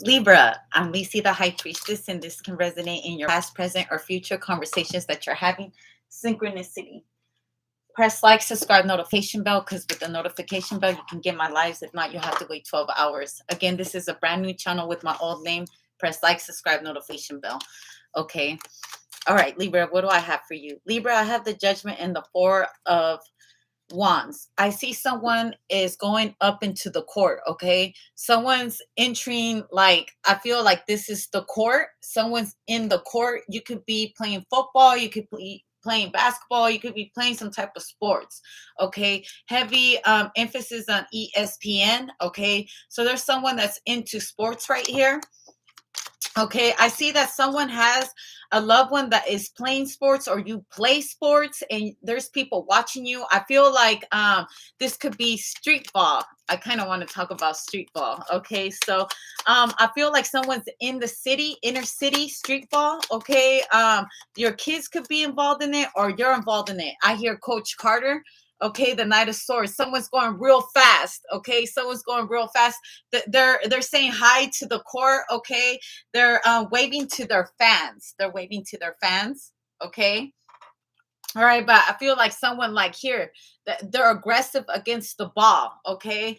Libra, we see the High Priestess, and this can resonate in your past, present, or future conversations that you're having. Synchronicity. Press like, subscribe, notification bell, because with the notification bell, you can get my lives. If not, you'll have to wait 12 hours. Again, this is a brand new channel with my old name. Press like, subscribe, notification bell. Okay. All right, Libra, what do I have for you? Libra, I have the Judgment and the Four of Wands. I see someone is going up into the court. Okay, someone's entering, like, I feel like this is the court. Someone's in the court. You could be playing football, you could be playing basketball, you could be playing some type of sports. Okay, heavy emphasis on ESPN. Okay, so there's someone that's into sports right here. Okay, I see that someone has a loved one that is playing sports, or you play sports and there's people watching you. I feel like this could be street ball. I kind of want to talk about street ball. Okay, so I feel like someone's in the city, inner city street ball. Okay, your kids could be involved in it, or you're involved in it. I hear Coach Carter. Okay, the Knight of Swords. Someone's going real fast. Okay, someone's going real fast. They're saying hi to the court. Okay, they're waving to their fans. They're waving to their fans. Okay. All right, but I feel like someone, like, here, that they're aggressive against the ball. Okay,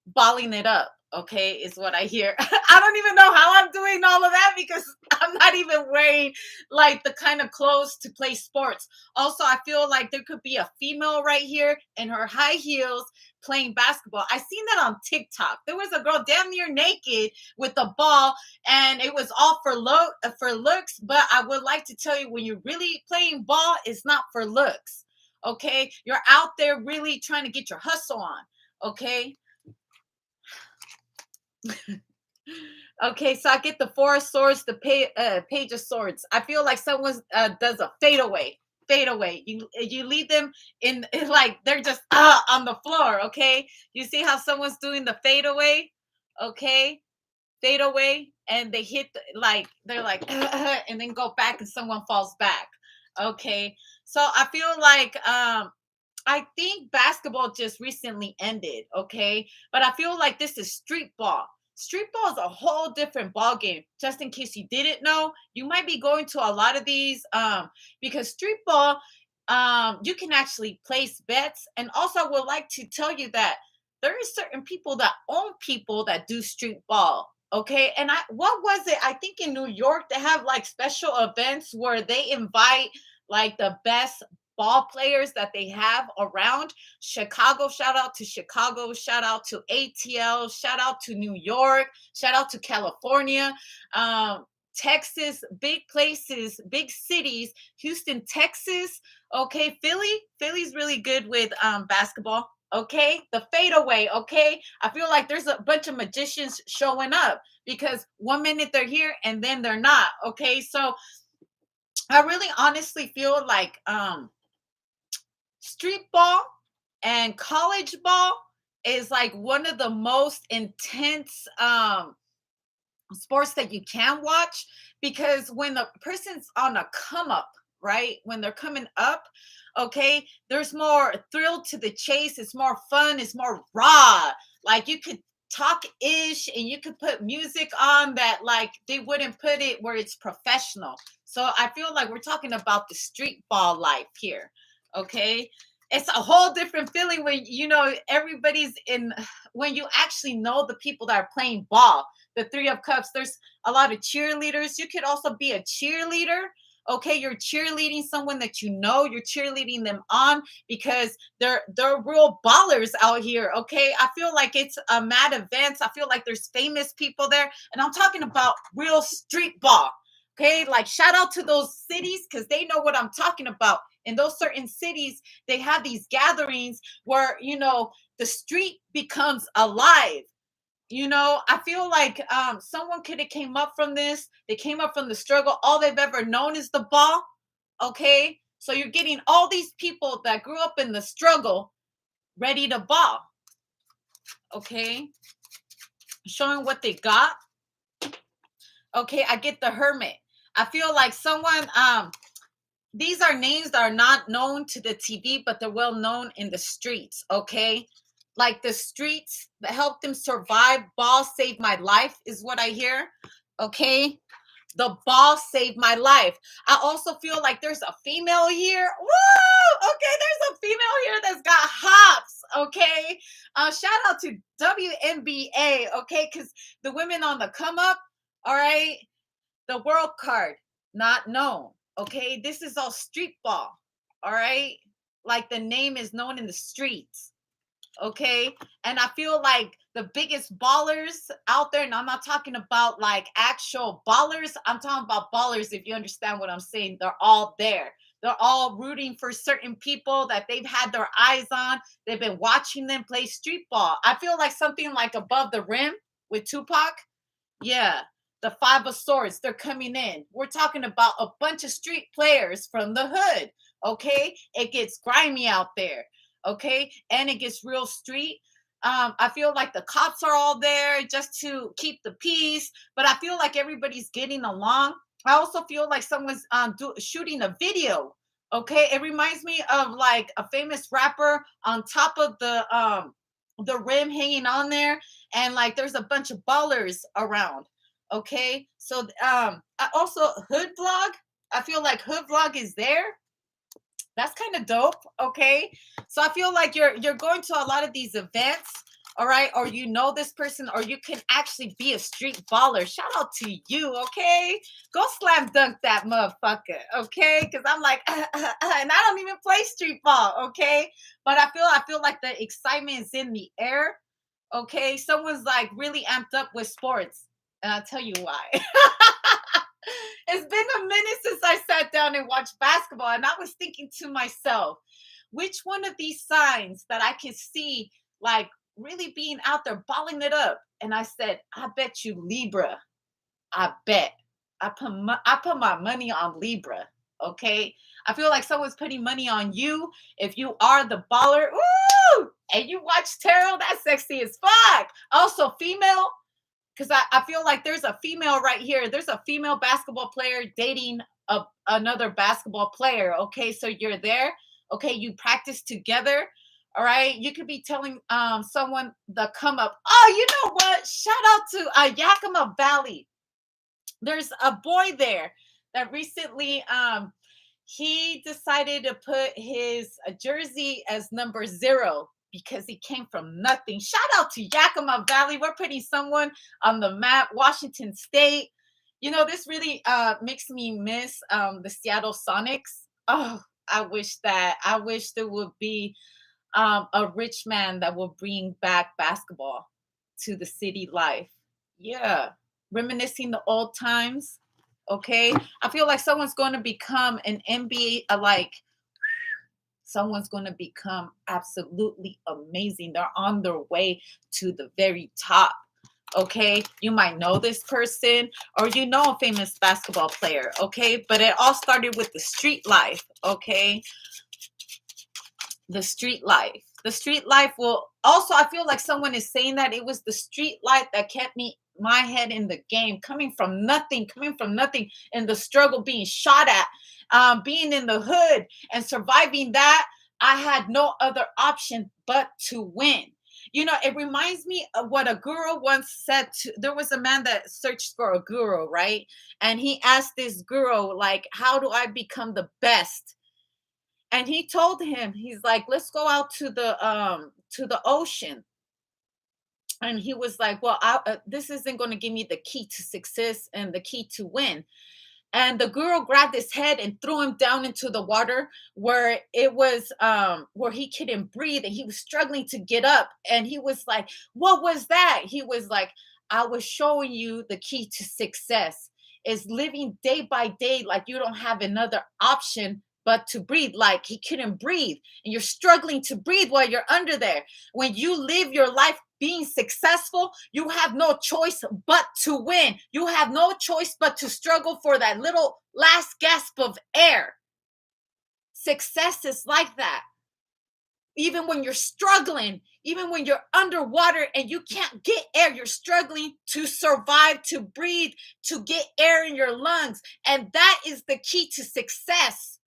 balling it up. Okay, is what I hear. I don't even know how I'm doing all of that, because I'm not even wearing like the kind of clothes to play sports. Also, I feel like there could be a female right here in her high heels playing basketball. I seen that on TikTok. There was a girl damn near naked with a ball, and it was all for looks. But I would like to tell you, when you're really playing ball, it's not for looks. Okay, you're out there really trying to get your hustle on. Okay. Okay, so I get the Four of Swords, the Page of Swords. I feel like someone does a fadeaway. Fadeaway. You leave them in like they're just on the floor. Okay, you see how someone's doing the fadeaway. Okay, fadeaway, and they hit like they're like and then go back, and someone falls back. Okay, so I feel like I think basketball just recently ended, okay? But I feel like this is street ball. Street ball is a whole different ball game. Just in case you didn't know, you might be going to a lot of these because street ball, you can actually place bets. And also, I would like to tell you that there is certain people that own people that do street ball. Okay, and what was it? I think in New York they have like special events where they invite like the best ball players that they have around. Chicago, shout out to Chicago, shout out to ATL, shout out to New York, shout out to California, Texas, big places, big cities, Houston, Texas. Okay, Philly's really good with basketball. Okay, the fadeaway. Okay, I feel like there's a bunch of magicians showing up, because one minute they're here and then they're not. Okay, so I really honestly feel like street ball and college ball is like one of the most intense sports that you can watch, because when the person's on a come up, right, when they're coming up, okay, there's more thrill to the chase. It's more fun, it's more raw. Like, you could talk ish, and you could put music on that like they wouldn't put it where it's professional. So I feel like we're talking about the street ball life here. Okay, it's a whole different feeling when everybody's in, when you actually know the people that are playing ball. The Three of Cups, there's a lot of cheerleaders. You could also be a cheerleader. Okay, you're cheerleading someone that you know, you're cheerleading them on, because they're real ballers out here. Okay, I feel like it's a mad events. I feel like there's famous people there, and I'm talking about real street ball. Okay, like, shout out to those cities, because they know what I'm talking about. In those certain cities, they have these gatherings where the street becomes alive. I feel like someone could have came up from this. They came up from the struggle. All they've ever known is the ball. Okay, so you're getting all these people that grew up in the struggle ready to ball. Okay, showing what they got. Okay, I get the Hermit. I feel like someone these are names that are not known to the TV, but they're well known in the streets. Okay, like the streets that helped them survive. Ball saved my life is what I hear. Okay. The ball saved my life. I also feel like there's a female here. Woo! Okay, there's a female here that's got hops. Okay. Shout out to WNBA. Okay, because the women on the come up, all right, the world card, not known. Okay, this is all street ball. All right, like the name is known in the streets. Okay, and I feel like the biggest ballers out there, and I'm not talking about like actual ballers, I'm talking about ballers. If you understand what I'm saying, they're all there. They're all rooting for certain people that they've had their eyes on. They've been watching them play street ball. I feel like something like Above the Rim with Tupac. Yeah, the Five of Swords, they're coming in. We're talking about a bunch of street players from the hood. Okay, it gets grimy out there. Okay, and it gets real street. I feel like the cops are all there just to keep the peace, but I feel like everybody's getting along. I also feel like someone's shooting a video. Okay, it reminds me of like a famous rapper on top of the rim hanging on there, and like there's a bunch of ballers around. Okay, so I also hood vlog. I feel like hood vlog is there. That's kind of dope. Okay, so I feel like you're going to a lot of these events, all right, or you know this person, or you can actually be a street baller. Shout out to you. Okay, go slam dunk that motherfucker. Okay, because I'm like and I don't even play street ball. Okay, but I feel like the excitement is in the air. Okay, someone's like really amped up with sports, and I'll tell you why. It's been a minute since I sat down and watched basketball, and I was thinking to myself, which one of these signs that I can see, like really being out there balling it up? And I said, I bet you Libra. I bet. I put my money on Libra. Okay. I feel like someone's putting money on you if you are the baller. Woo! And you watch tarot, that's sexy as fuck. Also, female, because I feel like there's a female right here. There's a female basketball player dating another basketball player. Okay, so you're there. Okay, you practice together. All right, you could be telling someone the come up. Oh, you know what? Shout out to Yakima Valley. There's a boy there that recently he decided to put his jersey as number 0 because he came from nothing. Shout out to Yakima Valley. We're putting someone on the map. Washington State. You know, this really makes me miss the Seattle Sonics. Oh, I wish there would be a rich man that will bring back basketball to the city life. Yeah, reminiscing the old times. Okay, I feel like someone's going to become an NBA, like someone's going to become absolutely amazing. They're on their way to the very top. Okay, you might know this person, or you know a famous basketball player. Okay, but it all started with the street life. Okay, the street life. The street life will also, I feel like someone is saying that it was the street life that kept me my head in the game, coming from nothing, and the struggle, being shot at, being in the hood and surviving that. I had no other option but to win. You know, it reminds me of what a guru once said. There was a man that searched for a guru, right? And he asked this guru, like, how do I become the best? And he told him, he's like, let's go out to the ocean. And he was like, well, this isn't going to give me the key to success and the key to win. And the guru grabbed his head and threw him down into the water where it was where he couldn't breathe, and he was struggling to get up. And he was like, what was that? He was like, I was showing you the key to success is living day by day like you don't have another option but to breathe. Like he couldn't breathe, and you're struggling to breathe while you're under there. When you live your life being successful, you have no choice but to win. You have no choice but to struggle for that little last gasp of air. Success is like that. Even when you're struggling, even when you're underwater and you can't get air, you're struggling to survive, to breathe, to get air in your lungs. And that is the key to success,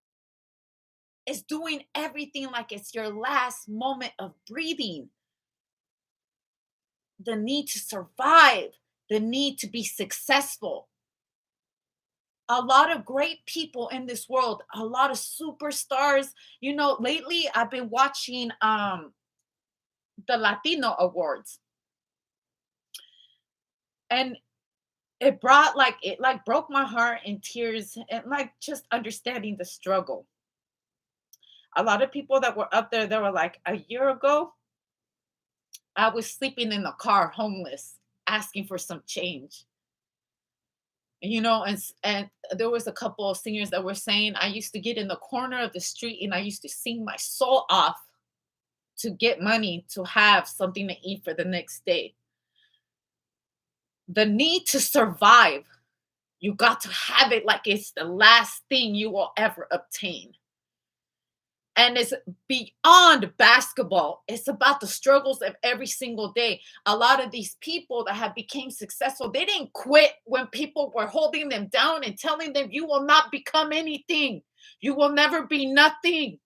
is doing everything like it's your last moment of breathing. the need to survive, the need to be successful. A lot of great people in this world, a lot of superstars. Lately I've been watching the Latino Awards, and it broke my heart in tears, and like just understanding the struggle. A lot of people that were up there, they were like, a year ago, I was sleeping in the car, homeless, asking for some change. And there was a couple of singers that were saying, I used to get in the corner of the street and I used to sing my soul off to get money to have something to eat for the next day. The need to survive, you got to have it like it's the last thing you will ever obtain. And it's beyond basketball. It's about the struggles of every single day. A lot of these people that have become successful, they didn't quit when people were holding them down and telling them, you will not become anything. You will never be nothing.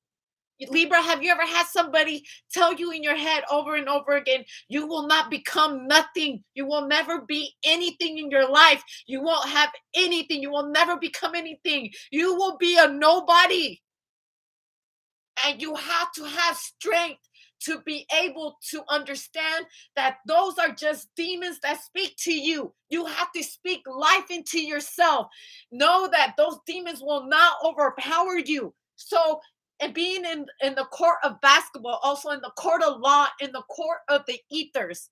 Libra, have you ever had somebody tell you in your head over and over again, you will not become nothing. You will never be anything in your life. You won't have anything. You will never become anything. You will be a nobody. And you have to have strength to be able to understand that those are just demons that speak to you. You have to speak life into yourself. Know that those demons will not overpower you. So, and being in the court of basketball, also in the court of law, in the court of the ethers,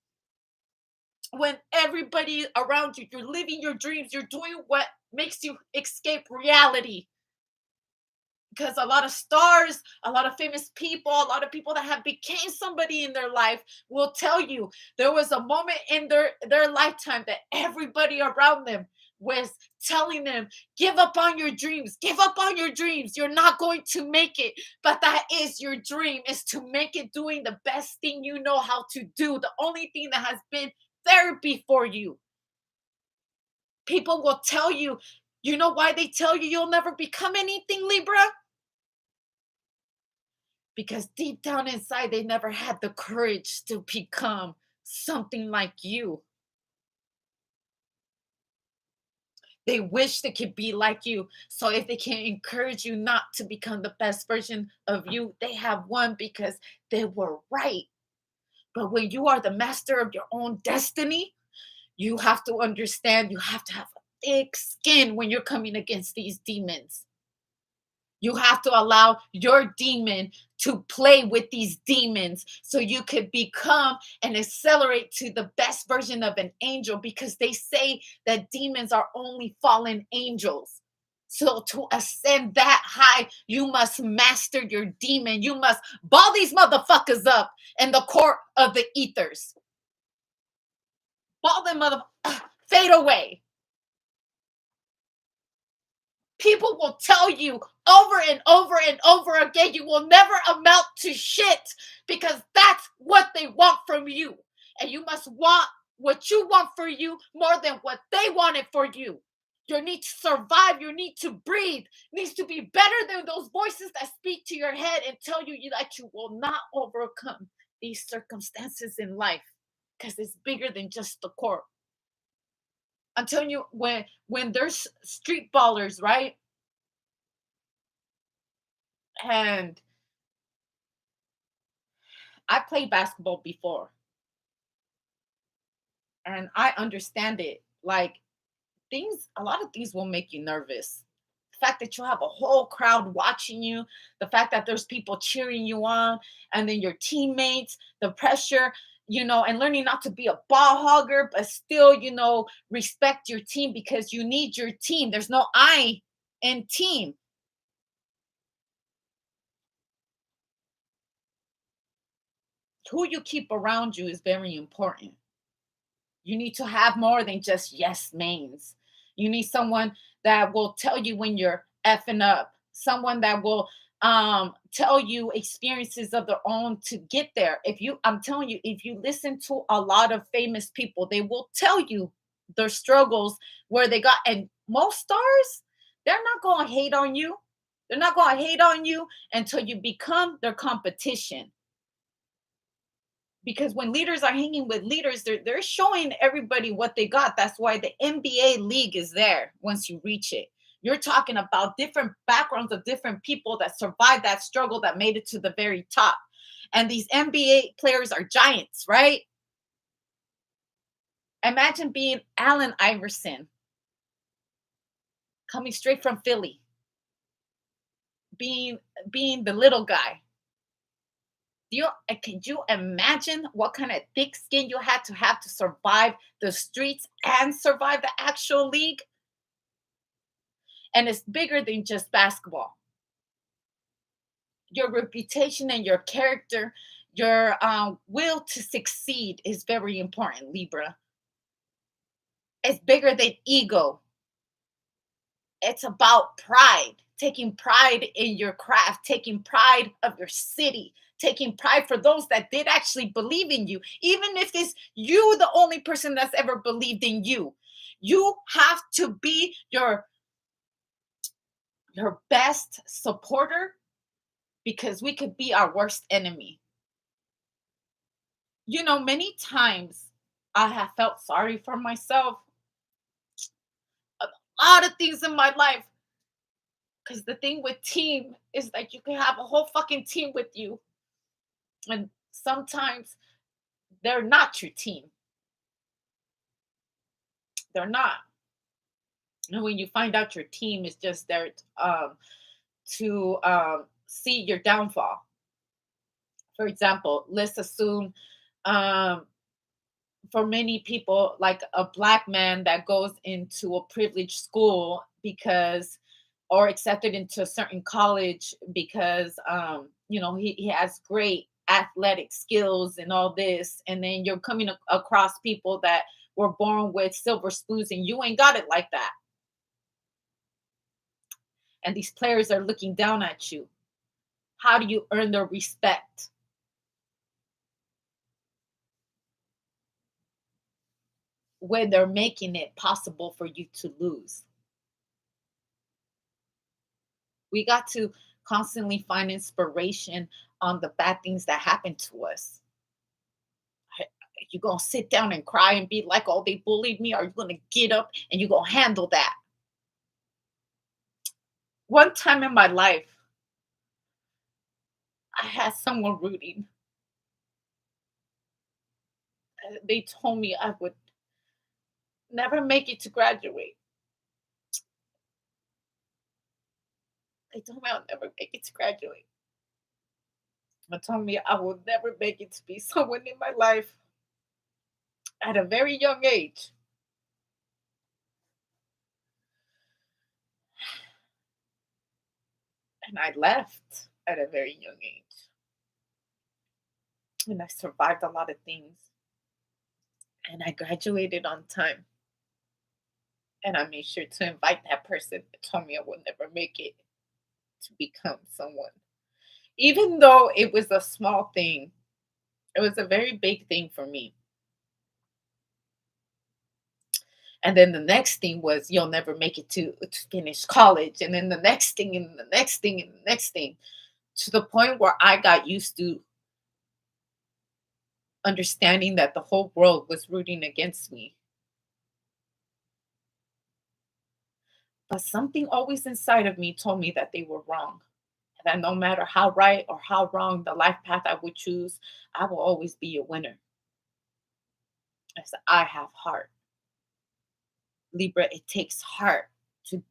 when everybody around you, you're living your dreams, you're doing what makes you escape reality. Because a lot of stars, a lot of famous people, a lot of people that have became somebody in their life will tell you there was a moment in their lifetime that everybody around them was telling them, give up on your dreams, give up on your dreams, you're not going to make it. But that is your dream, is to make it doing the best thing you know how to do, the only thing that has been therapy for you. People will tell you, you know why they tell you you'll never become anything, Libra? Because deep down inside, they never had the courage to become something like you. They wish they could be like you. So if they can encourage you not to become the best version of you, they have won because they were right. But when you are the master of your own destiny, you have to understand, you have to have a thick skin when you're coming against these demons. You have to allow your demon to play with these demons so you could become and accelerate to the best version of an angel, because they say that demons are only fallen angels. So to ascend that high, you must master your demon. You must ball these motherfuckers up in the court of the ethers. Ball them fade away. People will tell you over and over and over again, you will never amount to shit, because that's what they want from you. And you must want what you want for you more than what they wanted for you. Your need to survive, your need to breathe needs to be better than those voices that speak to your head and tell you that you will not overcome these circumstances in life, because it's bigger than just the court. I'm telling you, when there's street ballers, right? And I played basketball before, and I understand it. Like, a lot of things will make you nervous. The fact that you have a whole crowd watching you, the fact that there's people cheering you on, and then your teammates, the pressure, and learning not to be a ball hogger, but still, respect your team, because you need your team. There's no I in team. Who you keep around you is very important. You need to have more than just yes mains. You need someone that will tell you when you're effing up, someone that will tell you experiences of their own to get there. I'm telling you, if you listen to a lot of famous people, they will tell you their struggles where they got. And most stars, they're not going to hate on you. They're not going to hate on you until you become their competition. Because when leaders are hanging with leaders, they're showing everybody what they got. That's why the NBA league is there once you reach it. You're talking about different backgrounds of different people that survived that struggle that made it to the very top. And these NBA players are giants, right? Imagine being Allen Iverson coming straight from Philly, being being the little guy. Can you imagine what kind of thick skin you had to have to survive the streets and survive the actual league? And it's bigger than just basketball. Your reputation and your character, your will to succeed is very important, Libra. It's bigger than ego. It's about pride, taking pride in your craft, taking pride of your city, taking pride for those that did actually believe in you, even if it's you the only person that's ever believed in you. You have to be your best supporter, because we could be our worst enemy. Many times I have felt sorry for myself, a lot of things in my life. Because the thing with team is that you can have a whole fucking team with you, and sometimes they're not your team. They're not. And when you find out your team is just there to see your downfall. For example, let's assume um, for many people, like a black man that goes into a privileged school because, or accepted into a certain college because, he has great athletic skills and all this. And then you're coming across people that were born with silver spoons and you ain't got it like that. And these players are looking down at you. How do you earn their respect? When they're making it possible for you to lose. We got to constantly find inspiration on the bad things that happen to us. You gonna sit down and cry and be like, oh, they bullied me? Or you gonna get up and you gonna handle that? One time in my life, I had someone rooting. They told me I would never make it to graduate. They told me I'll never make it to graduate. They told me I will never make it to be someone in my life at a very young age. And I left at a very young age. And I survived a lot of things. And I graduated on time. And I made sure to invite that person that told me I would never make it to become someone. Even though it was a small thing, it was a very big thing for me. And then the next thing was, you'll never make it to finish college. And then the next thing, and the next thing, and the next thing, to the point where I got used to understanding that the whole world was rooting against me. But something always inside of me told me that they were wrong. That no matter how right or how wrong the life path I would choose, I will always be a winner. As I have heart. Libra, it takes heart to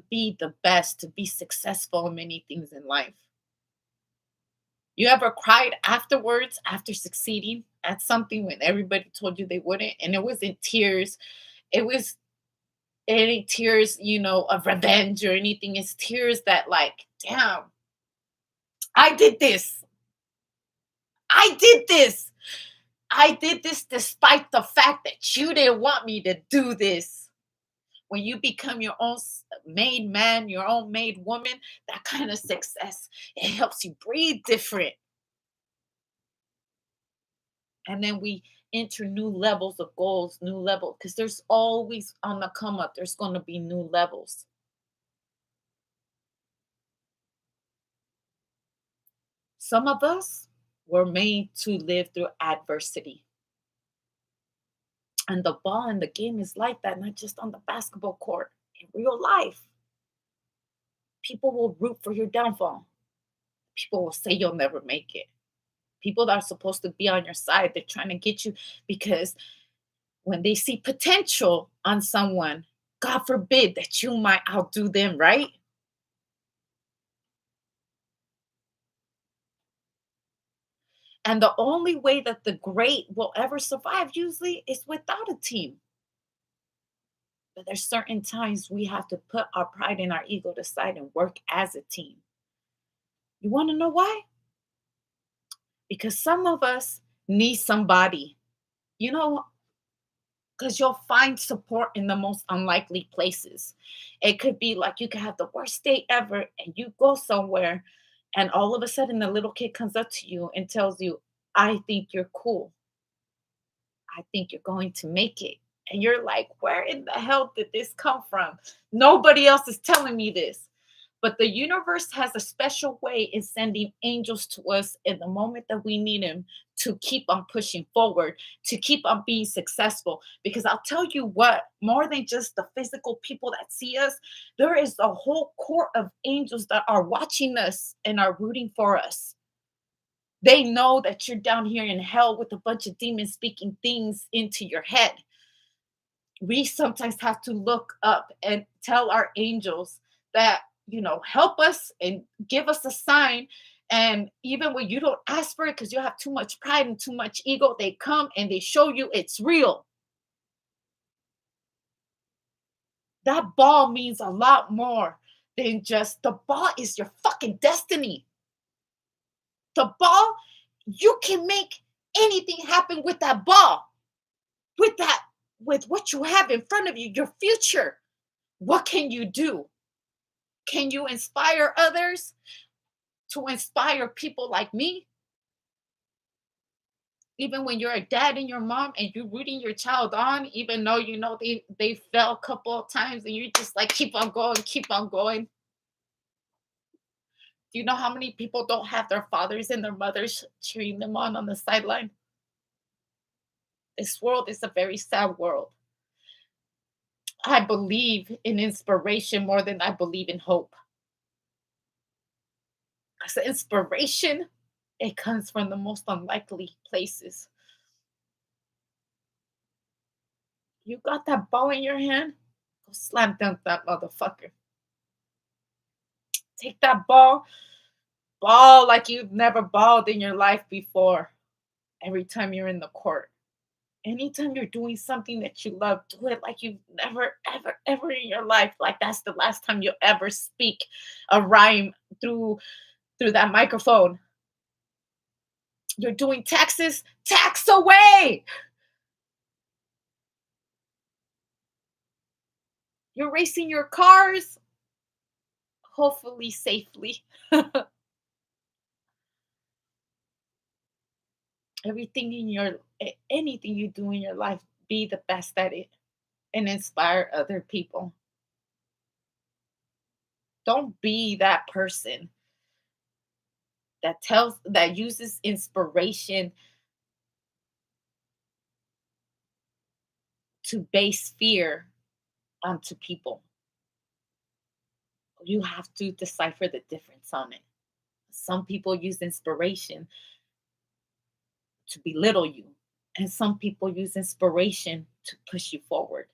be the best, to be successful in many things in life. You ever cried afterwards, after succeeding at something when everybody told you they wouldn't? And it wasn't tears. It was any tears, of revenge or anything. It's tears that, like, damn, I did this. I did this. I did this despite the fact that you didn't want me to do this. When you become your own made man, your own made woman, that kind of success, it helps you breathe different. And then we enter new levels of goals, new level, because there's always on the come up, there's going to be new levels. Some of us, We're made to live through adversity. And the ball in the game is like that, not just on the basketball court. In real life, people will root for your downfall. People will say you'll never make it. People that are supposed to be on your side, they're trying to get you because when they see potential on someone, God forbid that you might outdo them, right? And the only way that the great will ever survive usually is without a team. But there's certain times we have to put our pride and our ego aside and work as a team. You want to know why? Because some of us need somebody, you know, because you'll find support in the most unlikely places. It could be like you could have the worst day ever and you go somewhere and all of a sudden the little kid comes up to you and tells you, I think you're cool. I think you're going to make it. And you're like, where in the hell did this come from? Nobody else is telling me this. But the universe has a special way in sending angels to us in the moment that we need them to keep on pushing forward, to keep on being successful. Because I'll tell you what, more than just the physical people that see us, there is a whole court of angels that are watching us and are rooting for us. They know that you're down here in hell with a bunch of demons speaking things into your head. We sometimes have to look up and tell our angels that, help us and give us a sign. And even when you don't ask for it because you have too much pride and too much ego, they come and they show you it's real. That ball means a lot more than just the ball is your fucking destiny. The ball, you can make anything happen with that ball, with that, with what you have in front of you, your future. What can you do? Can you inspire others to inspire people like me? Even when you're a dad and your mom and you're rooting your child on, even though you know they fell a couple of times and you're just like, keep on going, keep on going. Do you know how many people don't have their fathers and their mothers cheering them on the sideline? This world is a very sad world. I believe in inspiration more than I believe in hope. Because inspiration, it comes from the most unlikely places. You got that ball in your hand? Go slam dunk that motherfucker. Take that ball like you've never balled in your life before. Every time you're in the court. Anytime you're doing something that you love, do it like you've never, ever, ever in your life. Like that's the last time you'll ever speak a rhyme through that microphone. You're doing taxes, tax away. You're racing your cars, hopefully safely. Everything in your anything you do in your life, be the best at it and inspire other people. Don't be that person that uses inspiration to base fear onto people. You have to decipher the difference on it. Some people use inspiration to belittle you, and some people use inspiration to push you forward.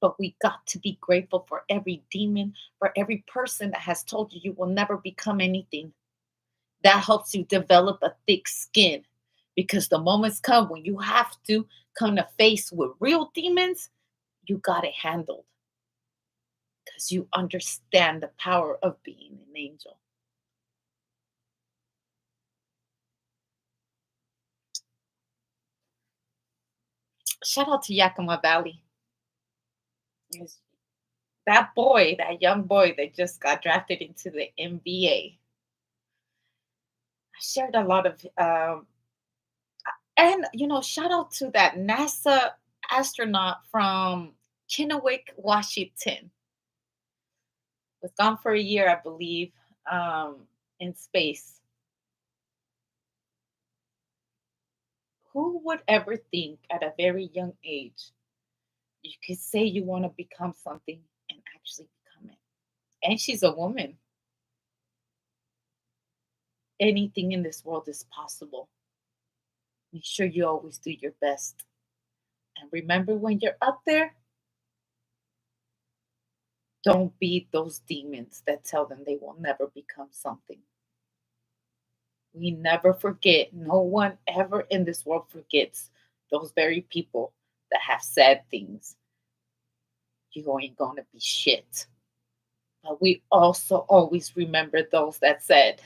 But we got to be grateful for every demon, for every person that has told you you will never become anything. That helps you develop a thick skin because the moments come when you have to come to face with real demons, you got it handled because you understand the power of being an angel. Shout out to Yakima Valley. Yes, that boy, that young boy that just got drafted into the NBA. I shared a lot of, and shout out to that NASA astronaut from Kennewick, Washington. Was gone for a year, I believe, in space. Who would ever think at a very young age you could say you want to become something and actually become it? And she's a woman. Anything in this world is possible. Make sure you always do your best. And remember, when you're up there, don't be those demons that tell them they will never become something. We never forget. No one ever in this world forgets those very people that have said things. You ain't gonna be shit. But we also always remember those that said,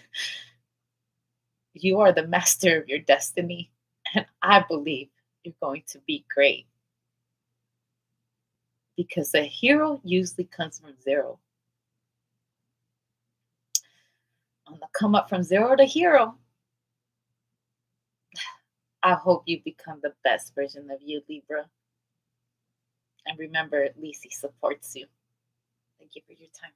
you are the master of your destiny. And I believe you're going to be great. Because a hero usually comes from zero. On the come up from zero to hero, I hope you become the best version of you, Libra. And remember, Lisi supports you. Thank you for your time.